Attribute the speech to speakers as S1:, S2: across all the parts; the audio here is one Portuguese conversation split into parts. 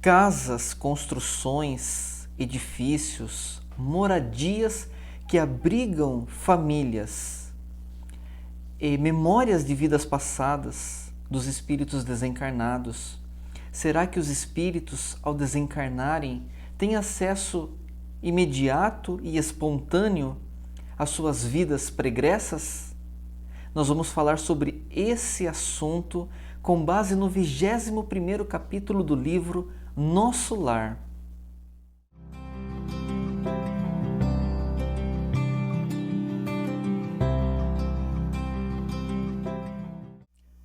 S1: Casas, construções, edifícios, moradias que abrigam famílias e memórias de vidas passadas dos espíritos desencarnados. Será que os espíritos, ao desencarnarem, têm acesso imediato e espontâneo às suas vidas pregressas? Nós vamos falar sobre esse assunto com base no 21º capítulo do livro Nosso Lar.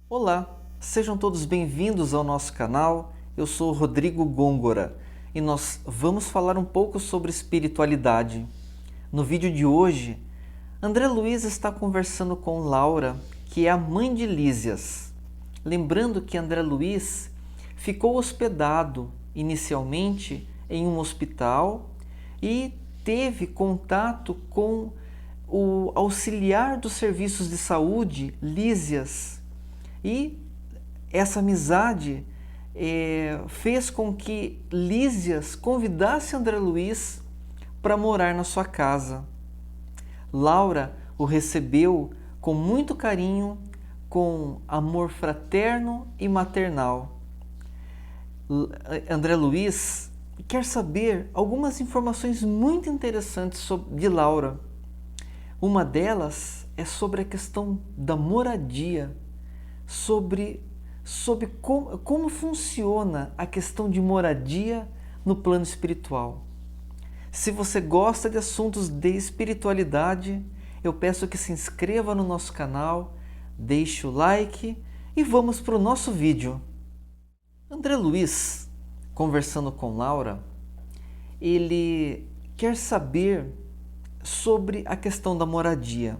S1: Olá, sejam todos bem-vindos ao nosso canal. Eu sou Rodrigo Gôngora e nós vamos falar um pouco sobre espiritualidade. No vídeo de hoje, André Luiz está conversando com Laura, que é a mãe de Lísias. Lembrando que André Luiz ficou hospedado inicialmente em um hospital e teve contato com o auxiliar dos serviços de saúde, Lísias. E essa amizade fez com que Lísias convidasse André Luiz para morar na sua casa. Laura o recebeu com muito carinho, com amor fraterno e maternal. André Luiz quer saber algumas informações muito interessantes de Laura. Uma delas é sobre a questão da moradia, sobre como funciona a questão de moradia no plano espiritual. Se você gosta de assuntos de espiritualidade, eu peço que se inscreva no nosso canal, deixe o like e vamos para o nosso vídeo. André Luiz, conversando com Laura, ele quer saber sobre a questão da moradia,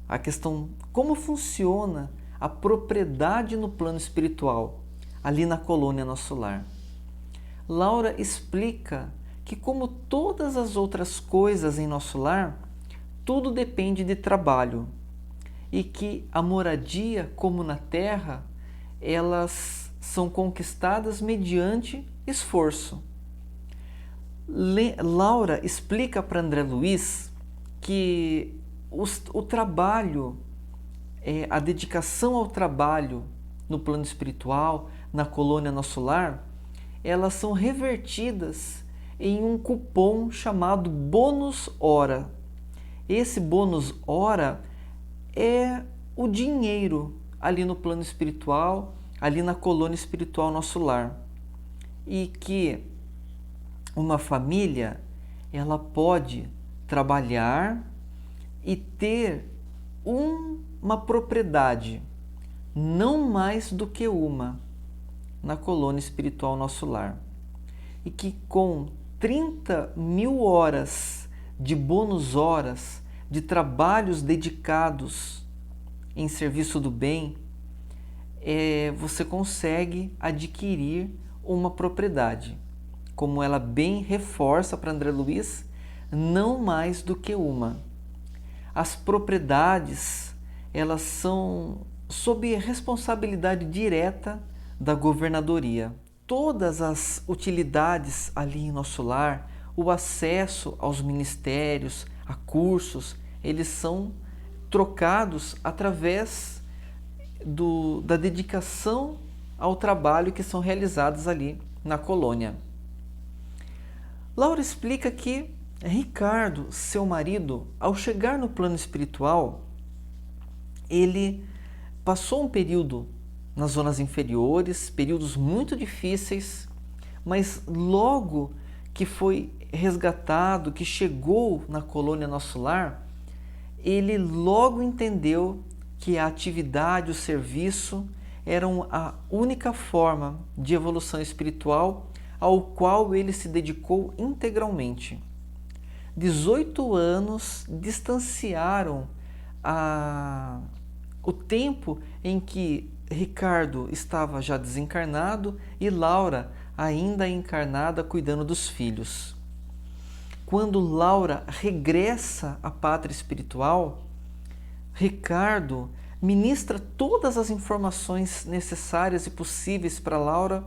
S1: a questão como funciona a propriedade no plano espiritual, ali na colônia Nosso Lar. Laura explica que, como todas as outras coisas em nosso lar, tudo depende de trabalho e que a moradia, como na terra, elas são conquistadas mediante esforço. Laura explica para André Luiz que o trabalho, a dedicação ao trabalho no plano espiritual, na colônia Nosso Lar, elas são revertidas em um cupom chamado bônus hora. Esse bônus hora é o dinheiro ali no plano espiritual, ali na colônia espiritual Nosso Lar. E que uma família, ela pode trabalhar e ter uma propriedade, não mais do que uma, na colônia espiritual Nosso Lar. E que com 30.000 horas de bônus horas, de trabalhos dedicados em serviço do bem, você consegue adquirir uma propriedade. Como ela bem reforça para André Luiz, não mais do que uma. As propriedades, elas são sob responsabilidade direta da governadoria. Todas as utilidades ali em Nosso Lar, o acesso aos ministérios, a cursos, eles são trocados através da dedicação ao trabalho que são realizados ali na colônia. Laura explica que Ricardo, seu marido, ao chegar no plano espiritual, ele passou um período nas zonas inferiores, períodos muito difíceis, mas logo que foi resgatado, que chegou na colônia Nosso Lar, ele logo entendeu que a atividade, o serviço, eram a única forma de evolução espiritual ao qual ele se dedicou integralmente. 18 anos distanciaram o tempo em que Ricardo estava já desencarnado e Laura ainda encarnada cuidando dos filhos. Quando Laura regressa à pátria espiritual, Ricardo ministra todas as informações necessárias e possíveis para Laura,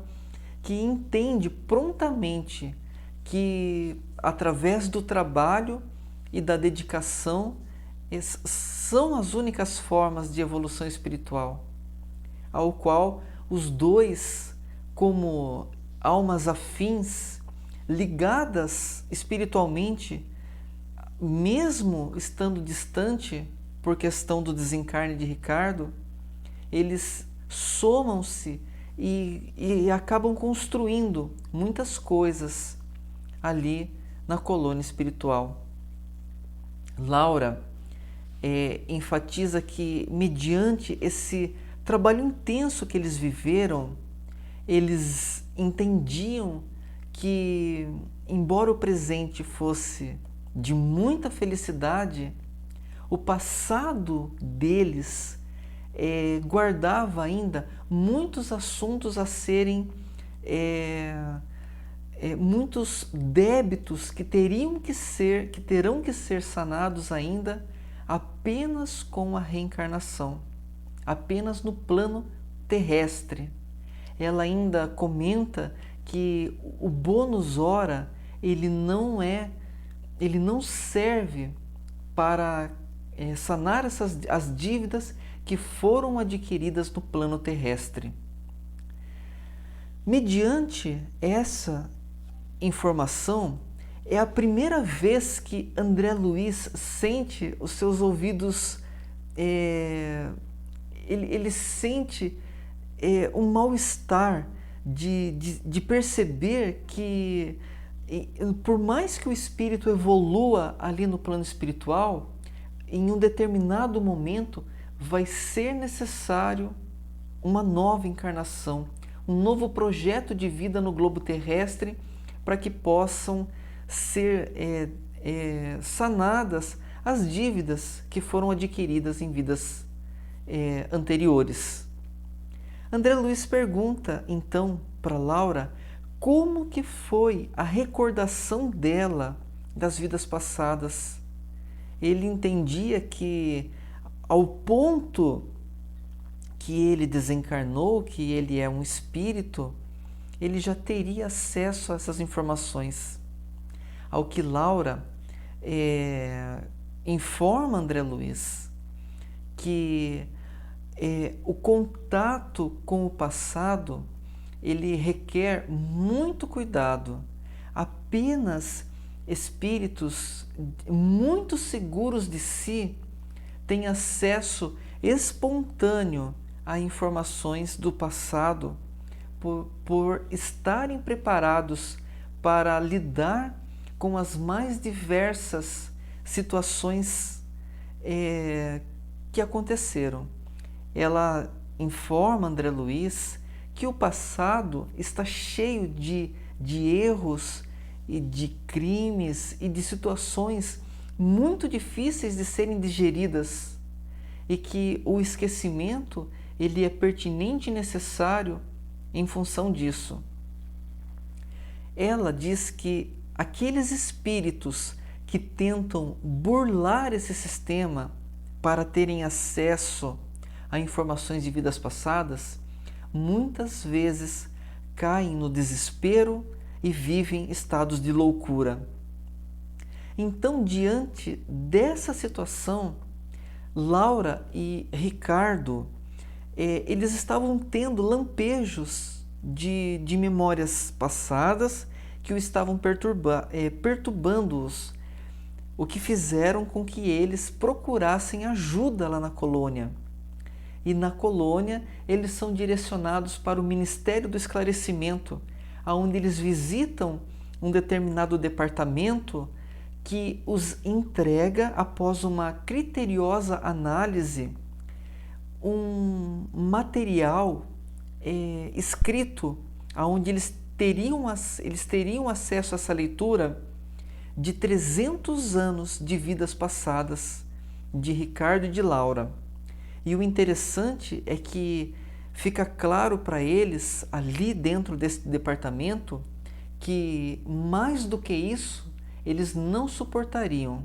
S1: que entende prontamente que através do trabalho e da dedicação são as únicas formas de evolução espiritual, ao qual os dois, como almas afins, ligadas espiritualmente, mesmo estando distante por questão do desencarne de Ricardo, eles somam-se e acabam construindo muitas coisas ali na colônia espiritual. Laura enfatiza que, mediante esse trabalho intenso que eles viveram, eles entendiam que, embora o presente fosse de muita felicidade, o passado deles guardava ainda muitos assuntos a serem, muitos débitos que terão que ser sanados ainda apenas com a reencarnação, apenas no plano terrestre. Ela ainda comenta que o bônus hora ele não serve para sanar as dívidas que foram adquiridas no plano terrestre. Mediante essa informação, é a primeira vez que André Luiz sente os seus ouvidos, ele sente um mal-estar de perceber que, por mais que o espírito evolua ali no plano espiritual, em um determinado momento vai ser necessário uma nova encarnação, um novo projeto de vida no globo terrestre, para que possam ser sanadas as dívidas que foram adquiridas em vidas anteriores. André Luiz pergunta então para Laura como que foi a recordação dela das vidas passadas. Ele entendia que, ao ponto que ele desencarnou, que ele é um espírito, ele já teria acesso a essas informações. Ao que Laura informa André Luiz que o contato com o passado ele requer muito cuidado. Apenas espíritos muito seguros de si têm acesso espontâneo a informações do passado, por estarem preparados para lidar com as mais diversas situações que aconteceram. Ela informa André Luiz que o passado está cheio de erros e de crimes e de situações muito difíceis de serem digeridas, e que o esquecimento ele é pertinente e necessário em função disso. Ela diz que aqueles espíritos que tentam burlar esse sistema para terem acesso a informações de vidas passadas, muitas vezes caem no desespero e vivem estados de loucura. Então, diante dessa situação, Laura e Ricardo, eles estavam tendo lampejos de memórias passadas que o estavam perturbando-os, o que fizeram com que eles procurassem ajuda lá na colônia. E na colônia eles são direcionados para o Ministério do Esclarecimento, onde eles visitam um determinado departamento que os entrega, após uma criteriosa análise, um material escrito, onde eles teriam acesso a essa leitura de 300 anos de vidas passadas de Ricardo e de Laura. E o interessante é que fica claro para eles, ali dentro desse departamento, que mais do que isso, eles não suportariam.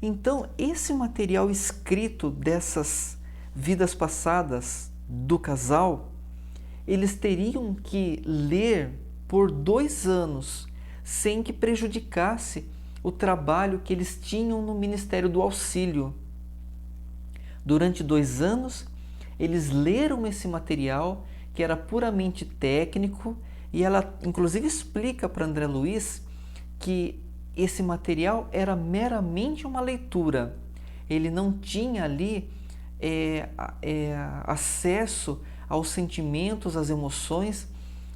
S1: Então, esse material escrito dessas vidas passadas do casal, eles teriam que ler por 2 anos, sem que prejudicasse o trabalho que eles tinham no Ministério do Auxílio. Durante 2 anos, eles leram esse material, que era puramente técnico, e ela inclusive explica para André Luiz que esse material era meramente uma leitura. Ele não tinha ali acesso aos sentimentos, às emoções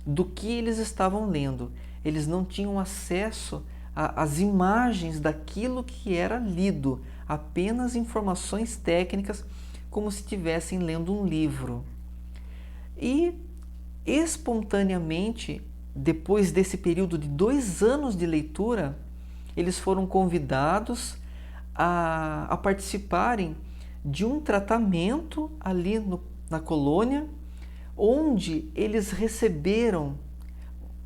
S1: do que eles estavam lendo. Eles não tinham acesso às imagens daquilo que era lido, apenas informações técnicas, como se estivessem lendo um livro. E espontaneamente, depois desse período de 2 anos de leitura, eles foram convidados a participarem de um tratamento ali na colônia, onde eles receberam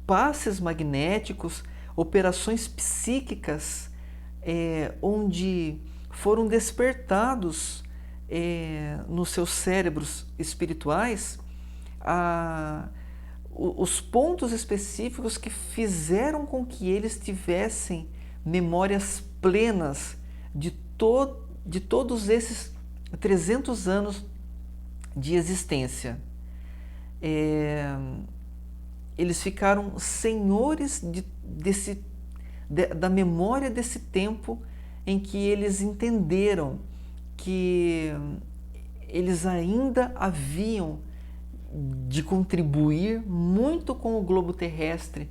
S1: passes magnéticos, operações psíquicas, onde foram despertados nos seus cérebros espirituais os pontos específicos que fizeram com que eles tivessem memórias plenas de todos esses 300 anos de existência. Eles ficaram senhores da memória desse tempo em que eles entenderam que eles ainda haviam de contribuir muito com o globo terrestre,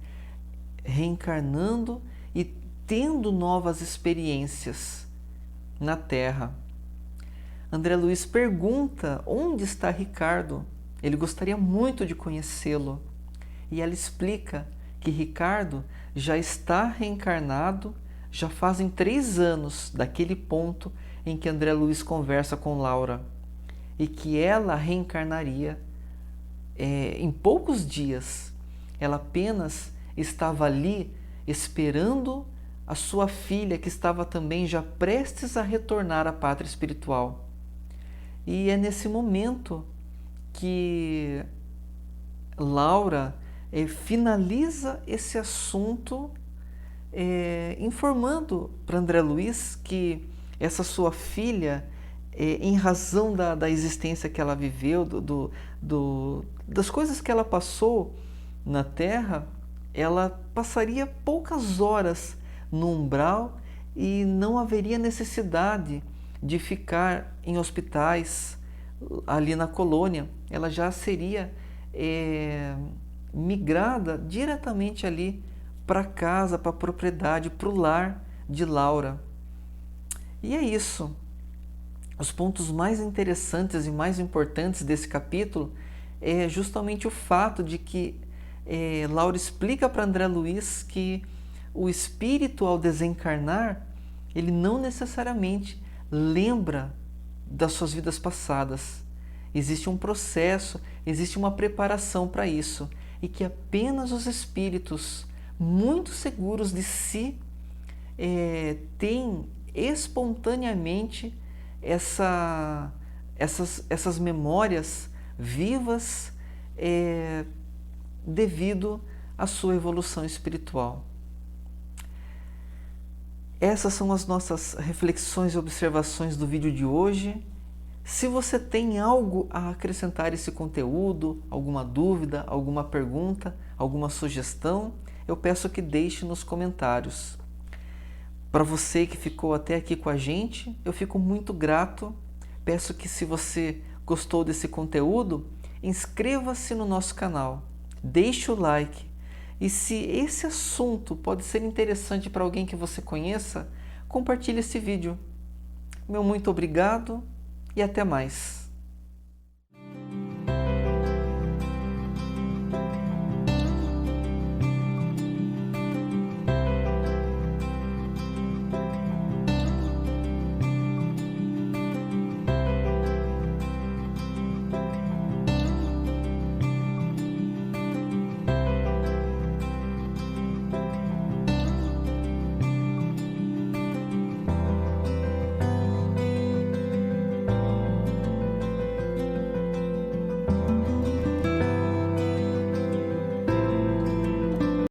S1: reencarnando e tendo novas experiências na Terra. André Luiz pergunta onde está Ricardo. Ele gostaria muito de conhecê-lo. E ela explica que Ricardo já está reencarnado, já fazem 3 anos daquele ponto em que André Luiz conversa com Laura, e que ela reencarnaria em poucos dias. Ela apenas estava ali esperando a sua filha, que estava também já prestes a retornar à pátria espiritual. E é nesse momento que Laura finaliza esse assunto, informando para André Luiz que essa sua filha, em razão da existência que ela viveu, das coisas que ela passou na Terra, ela passaria poucas horas no umbral e não haveria necessidade de ficar em hospitais ali na colônia. Ela já seria migrada diretamente ali para casa, para a propriedade, para o lar de Laura. E é isso. Os pontos mais interessantes e mais importantes desse capítulo é justamente o fato de que Laura explica para André Luiz que o espírito, ao desencarnar, ele não necessariamente lembra das suas vidas passadas. Existe um processo, existe uma preparação para isso, e que apenas os espíritos muito seguros de si têm espontaneamente essas memórias vivas devido à sua evolução espiritual. Essas são as nossas reflexões e observações do vídeo de hoje. Se você tem algo a acrescentar a esse conteúdo, alguma dúvida, alguma pergunta, alguma sugestão, eu peço que deixe nos comentários. Para você que ficou até aqui com a gente, eu fico muito grato. Peço que, se você gostou desse conteúdo, inscreva-se no nosso canal, deixe o like. E se esse assunto pode ser interessante para alguém que você conheça, compartilhe esse vídeo. Meu muito obrigado e até mais.